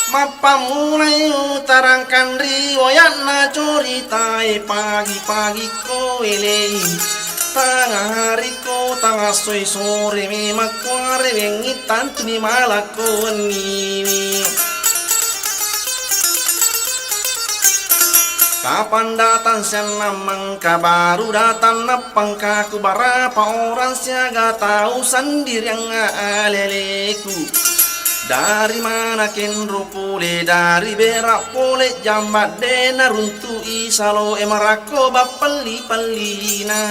Mapamulai utarangkan riwayat na curitai pagi-pagi ko elei tengah hari ko tengah sore memang kuare wengitan tu ni malaku ni. Kapan datang siapa mangka baru datang napang kaku berapa orang siaga tahu sendiri yang aleleku. Dari mana kenro pole dari berak pole jambat dena runtu isalo emarako bapali palina.